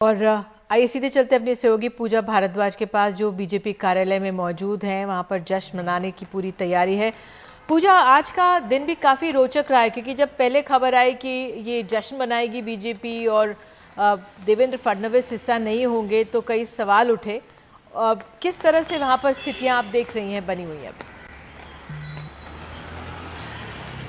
और आइए सीधे चलते अपनी सहयोगी पूजा भारद्वाज के पास जो बीजेपी कार्यालय में मौजूद हैं। वहां पर जश्न मनाने की पूरी तैयारी है। पूजा, आज का दिन भी काफी रोचक रहा है क्योंकि जब पहले खबर आई कि ये जश्न मनाएगी बीजेपी और देवेंद्र फडणवीस हिस्सा नहीं होंगे तो कई सवाल उठे। किस तरह से वहां पर स्थितियां आप देख रही हैं बनी हुई हैं?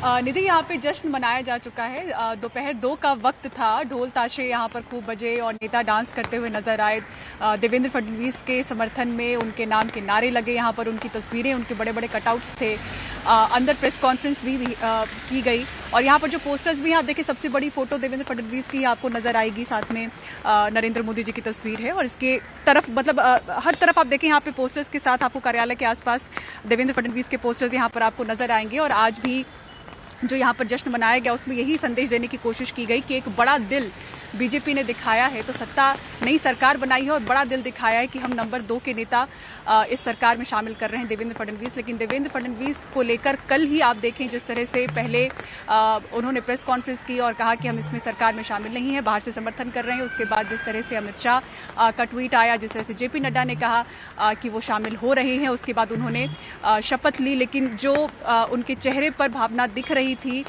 निधि, यहाँ पे जश्न मनाया जा चुका है। दोपहर 2 का वक्त था। ढोल ताशे यहाँ पर खूब बजे और नेता डांस करते हुए नजर आए। देवेंद्र फडणवीस के समर्थन में उनके नाम के नारे लगे। यहाँ पर उनकी तस्वीरें, उनके बड़े बड़े कटआउट्स थे। अंदर प्रेस कॉन्फ्रेंस भी की गई और यहाँ पर जो पोस्टर्स भी, आप देखिए सबसे बड़ी फोटो देवेंद्र फडणवीस की आपको नजर आएगी। साथ में नरेंद्र मोदी जी की तस्वीर है और इसके तरफ मतलब हर तरफ आप देखें यहाँ पे पोस्टर्स के साथ आपको कार्यालय के आसपास देवेंद्र फडणवीस के पोस्टर्स यहाँ पर आपको नजर आएंगे। और आज भी जो यहाँ पर जश्न मनाया गया उसमें यही संदेश देने की कोशिश की गई कि एक बड़ा दिल बीजेपी ने दिखाया है। तो सत्ता नई सरकार बनाई है और बड़ा दिल दिखाया है कि हम नंबर 2 के नेता इस सरकार में शामिल कर रहे हैं देवेंद्र फडणवीस। लेकिन देवेंद्र फडणवीस को लेकर कल ही आप देखें जिस तरह से पहले उन्होंने प्रेस कॉन्फ्रेंस की और कहा कि हम इसमें सरकार में शामिल नहीं है, बाहर से समर्थन कर रहे हैं। उसके बाद जिस तरह से अमित शाह का ट्वीट आया, जिस तरह से जेपी नड्डा ने कहा कि वो शामिल हो रहे हैं, उसके बाद उन्होंने शपथ ली। लेकिन जो उनके चेहरे पर भावना दिख रही थी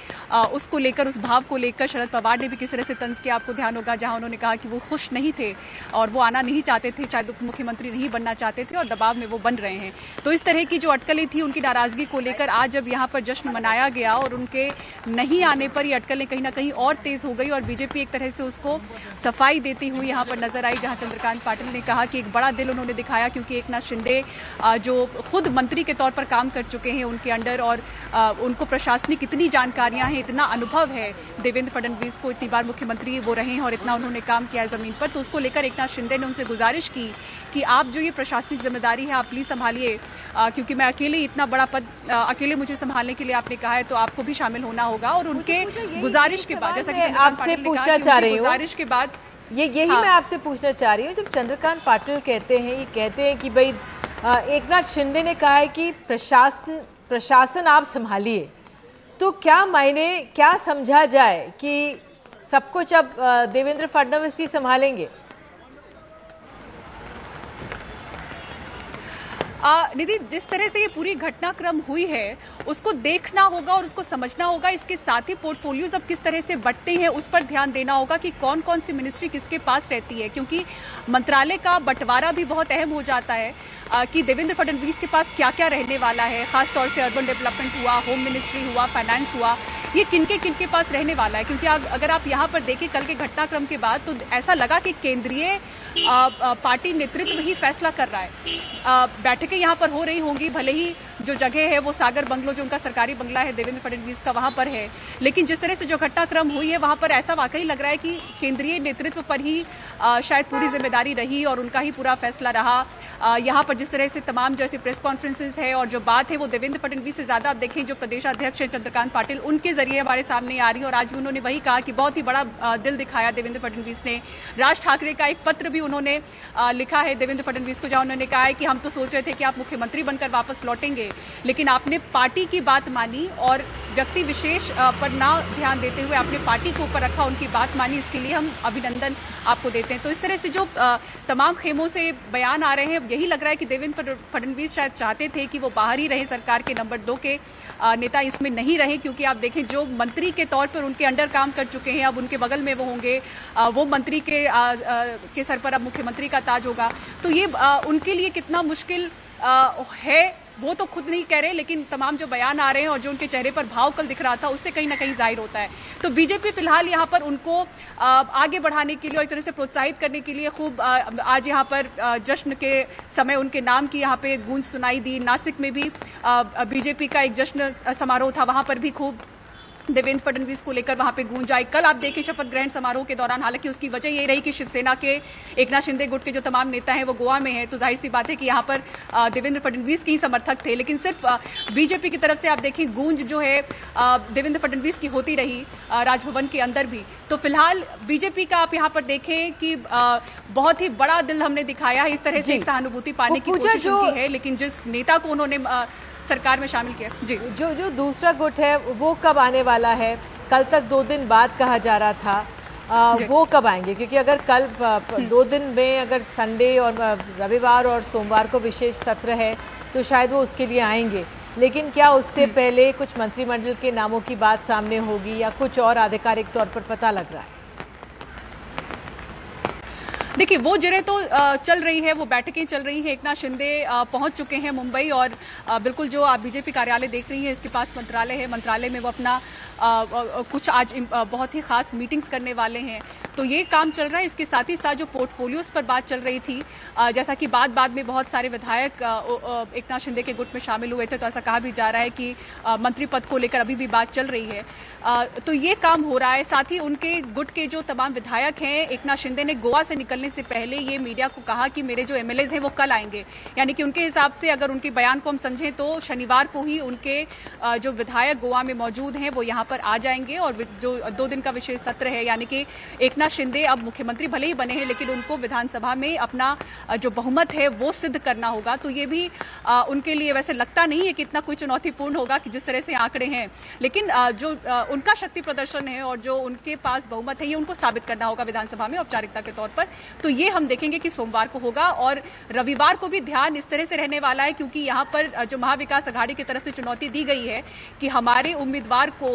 उसको लेकर, उस भाव को लेकर शरद पवार ने भी किस तरह से तंज किया आपको ध्यान होगा, जहां उन्होंने कहा कि वो खुश नहीं थे और वो आना नहीं चाहते थे, शायद उप मुख्यमंत्री नहीं बनना चाहते थे और दबाव में वो बन रहे हैं। तो इस तरह की जो अटकलें थी, उनकी नाराजगी को लेकर आज जब यहां पर जश्न मनाया गया और उनके नहीं आने पर ये अटकलें कहीं ना कहीं और तेज हो गई और बीजेपी एक तरह से उसको सफाई देती हुई यहां पर नजर आई, जहां चंद्रकांत पाटिल ने कहा कि एक बड़ा दिल उन्होंने दिखाया क्योंकि एकनाथ शिंदे जो खुद मंत्री के तौर पर काम कर चुके हैं उनके अंडर और उनको प्रशासनिक इतनी जानकारियां हैं, इतना अनुभव है देवेंद्र फडणवीस को, इतनी बार मुख्यमंत्री वो रहे हैं और इतना उन्होंने काम किया है जमीन पर। तो उसको लेकर एकनाथ शिंदे ने उनसे गुजारिश की कि आप जो ये प्रशासनिक जिम्मेदारी है आप प्लीज संभालिए, क्योंकि मैं अकेले इतना बड़ा पद अकेले मुझे संभालने के लिए आपने कहा है तो आपको भी शामिल होना होगा। और उनके गुजारिश के बाद, जैसा कि आपसे पूछना चाह रही हूँ, गुजारिश के बाद यही मैं आपसे पूछना चाह रही हूँ, जब चंद्रकांत पाटिल कहते हैं, ये कहते हैं कि भाई एकनाथ शिंदे ने कहा है कि प्रशासन आप संभालिए, तो क्या मायने, क्या समझा जाए कि सब कुछ अब देवेंद्र फडणवीस ही संभालेंगे? निधि, जिस तरह से ये पूरी घटनाक्रम हुई है उसको देखना होगा और उसको समझना होगा। इसके साथ ही पोर्टफोलियोज अब किस तरह से बंटते हैं उस पर ध्यान देना होगा कि कौन कौन सी मिनिस्ट्री किसके पास रहती है, क्योंकि मंत्रालय का बंटवारा भी बहुत अहम हो जाता है कि देवेंद्र फडणवीस के पास क्या क्या रहने वाला है। खासतौर से अर्बन डेवलपमेंट हुआ, होम मिनिस्ट्री हुआ, फाइनेंस हुआ, ये किनके पास रहने वाला है। क्योंकि अगर आप यहाँ पर देखें कल के घटनाक्रम के बाद तो ऐसा लगा कि केंद्रीय पार्टी नेतृत्व ही फैसला कर रहा है। बैठकें यहाँ पर हो रही होंगी, भले ही जो जगह है वो सागर बंगलो, जो उनका सरकारी बंगला है देवेंद्र फडणवीस का, वहां पर है, लेकिन जिस तरह से जो घटनाक्रम हुई है वहां पर ऐसा वाकई लग रहा है कि केंद्रीय नेतृत्व पर ही शायद पूरी जिम्मेदारी रही और उनका ही पूरा फैसला रहा। यहाँ पर जिस तरह से तमाम जैसे प्रेस कॉन्फ्रेंसेस है और जो बात है वो देवेंद्र फडणवीस से ज्यादा आप देखें जो प्रदेश अध्यक्ष है चंद्रकांत पाटिल, उनके जरिए हमारे सामने आ रही है। और आज भी उन्होंने वही कहा कि बहुत ही बड़ा दिल दिखाया देवेंद्र फडणवीस ने। राज ठाकरे का एक पत्र भी उन्होंने लिखा है देवेंद्र फडणवीस को, जहां उन्होंने कहा है कि हम तो सोच रहे थे कि आप मुख्यमंत्री बनकर वापस लौटेंगे, लेकिन आपने पार्टी की बात मानी और व्यक्ति विशेष पर ना ध्यान देते हुए आपने पार्टी को ऊपर रखा, उनकी बात मानी, इसके लिए हम अभिनंदन आपको देते हैं। तो इस तरह से जो तमाम खेमों से बयान आ रहे हैं, यही लग रहा है कि देवेंद्र फडणवीस शायद चाहते थे कि वो बाहर ही रहे, सरकार के नंबर 2 के नेता इसमें नहीं रहे, क्योंकि आप देखें जो मंत्री के तौर पर उनके अंडर काम कर चुके हैं अब उनके बगल में वो होंगे, वो मंत्री के सर पर अब मुख्यमंत्री का ताज होगा। तो ये उनके लिए कितना मुश्किल है वो तो खुद नहीं कह रहे, लेकिन तमाम जो बयान आ रहे हैं और जो उनके चेहरे पर भाव कल दिख रहा था उससे कहीं ना कहीं जाहिर होता है। तो बीजेपी फिलहाल यहाँ पर उनको आगे बढ़ाने के लिए और एक तरह से प्रोत्साहित करने के लिए खूब आज यहाँ पर जश्न के समय उनके नाम की यहाँ पे गूंज सुनाई दी। नासिक में भी बीजेपी का एक जश्न समारोह था, वहां पर भी खूब देवेंद्र फडणवीस को लेकर वहां पे गूंज आई। कल आप देखें शपथ ग्रहण समारोह के दौरान, हालांकि उसकी वजह ये रही कि शिवसेना के एकनाथ शिंदे गुट के जो तमाम नेता हैं वो गोवा में हैं, तो जाहिर सी बात है कि यहाँ पर देवेंद्र फडणवीस के ही समर्थक थे, लेकिन सिर्फ बीजेपी की तरफ से आप देखें गूंज जो है देवेंद्र फडणवीस की होती रही राजभवन के अंदर भी। तो फिलहाल बीजेपी का आप यहाँ पर देखें कि बहुत ही बड़ा दिल हमने दिखाया है, इस तरह से एक सहानुभूति पाने की कोशिश की है, लेकिन जिस नेता को उन्होंने सरकार में शामिल किया, जी, जो दूसरा गुट है वो कब आने वाला है? कल तक 2 दिन बाद कहा जा रहा था। वो कब आएंगे? क्योंकि अगर कल 2 दिन में अगर संडे और रविवार और सोमवार को विशेष सत्र है तो शायद वो उसके लिए आएंगे, लेकिन क्या उससे पहले कुछ मंत्रिमंडल के नामों की बात सामने होगी या कुछ और आधिकारिक तौर पर पता लग रहा है? देखिए, वो जगह तो चल रही है, वो बैठकें चल रही हैं। एकनाथ शिंदे पहुंच चुके हैं मुंबई और बिल्कुल जो आप बीजेपी कार्यालय देख रही हैं, इसके पास मंत्रालय है। मंत्रालय में वो अपना कुछ आज बहुत ही खास मीटिंग्स करने वाले हैं, तो ये काम चल रहा है। इसके साथ ही साथ जो पोर्टफोलियोज पर बात चल रही थी, जैसा कि बाद में बहुत सारे विधायक एकनाथ शिंदे के गुट में शामिल हुए थे, तो ऐसा कहा भी जा रहा है कि मंत्री पद को लेकर अभी भी बात चल रही है। तो ये काम हो रहा है। साथ ही उनके गुट के जो तमाम विधायक हैं, एकनाथ शिंदे ने गोवा से निकलने से पहले ये मीडिया को कहा कि मेरे जो एमएलएज हैं वो कल आएंगे, यानी कि उनके हिसाब से अगर उनके बयान को हम समझें तो शनिवार को ही उनके जो विधायक गोवा में मौजूद हैं वो यहां पर आ जाएंगे और जो 2 दिन का विशेष सत्र है, यानी कि एकनाथ शिंदे अब मुख्यमंत्री भले ही बने हैं लेकिन उनको विधानसभा में अपना जो बहुमत है वो सिद्ध करना होगा। तो ये भी उनके लिए वैसे लगता नहीं है कि इतना कोई चुनौतीपूर्ण होगा कि जिस तरह से आंकड़े हैं, लेकिन जो उनका शक्ति प्रदर्शन है और जो उनके पास बहुमत है ये उनको साबित करना होगा विधानसभा में औपचारिकता के तौर पर। तो ये हम देखेंगे कि सोमवार को होगा और रविवार को भी ध्यान इस तरह से रहने वाला है, क्योंकि यहां पर जो महाविकास अघाड़ी की तरफ से चुनौती दी गई है कि हमारे उम्मीदवार को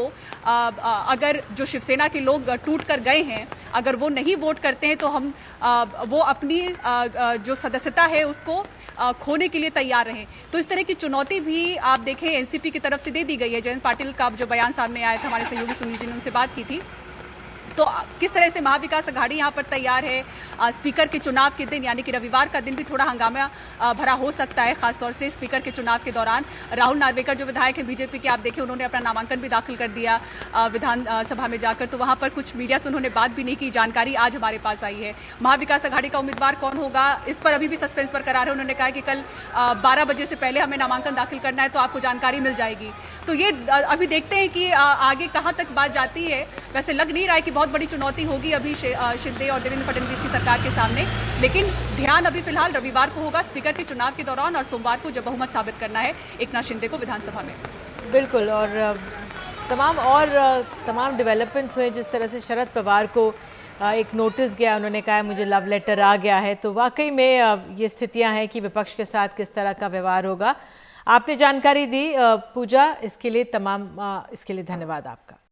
अगर जो शिवसेना के लोग टूट कर गए हैं, अगर वो नहीं वोट करते हैं तो हम वो अपनी जो सदस्यता है उसको खोने के लिए तैयार रहें। तो इस तरह की चुनौती भी आप देखें एनसीपी की तरफ से दे दी गई है। जयंत पाटिल का जो बयान सामने आया था, हमारे सहयोगी सुनील जी ने उनसे बात की थी, तो किस तरह से महाविकास अघाड़ी यहां पर तैयार है। स्पीकर के चुनाव के दिन यानी कि रविवार का दिन भी थोड़ा हंगामा भरा हो सकता है, खासतौर से स्पीकर के चुनाव के दौरान। राहुल नार्वेकर जो विधायक है बीजेपी के, आप देखें उन्होंने अपना नामांकन भी दाखिल कर दिया विधानसभा में जाकर, तो वहां पर कुछ मीडिया से उन्होंने बात भी नहीं की। जानकारी आज हमारे पास आई है। महाविकास अघाड़ी का उम्मीदवार कौन होगा इस पर अभी भी सस्पेंस बरकरार है। उन्होंने कहा कि कल 12 बजे से पहले हमें नामांकन दाखिल करना है तो आपको जानकारी मिल जाएगी। तो ये अभी देखते हैं कि आगे कहां तक बात जाती है। वैसे लग नहीं रहा है कि बहुत बड़ी चुनौती होगी अभी शिंदे और देवेंद्र फडणवीस की सरकार के सामने, लेकिन ध्यान अभी फिलहाल रविवार को होगा स्पीकर के चुनाव के दौरान और सोमवार को जब बहुमत साबित करना है एकनाथ शिंदे को विधानसभा में। बिल्कुल, और तमाम डेवलपमेंट्स हुए। जिस तरह से शरद पवार को एक नोटिस गया, उन्होंने कहा मुझे लव लेटर आ गया है, तो वाकई में ये स्थितियां हैं कि विपक्ष के साथ किस तरह का व्यवहार होगा। आपने जानकारी दी पूजा, इसके लिए धन्यवाद आपका।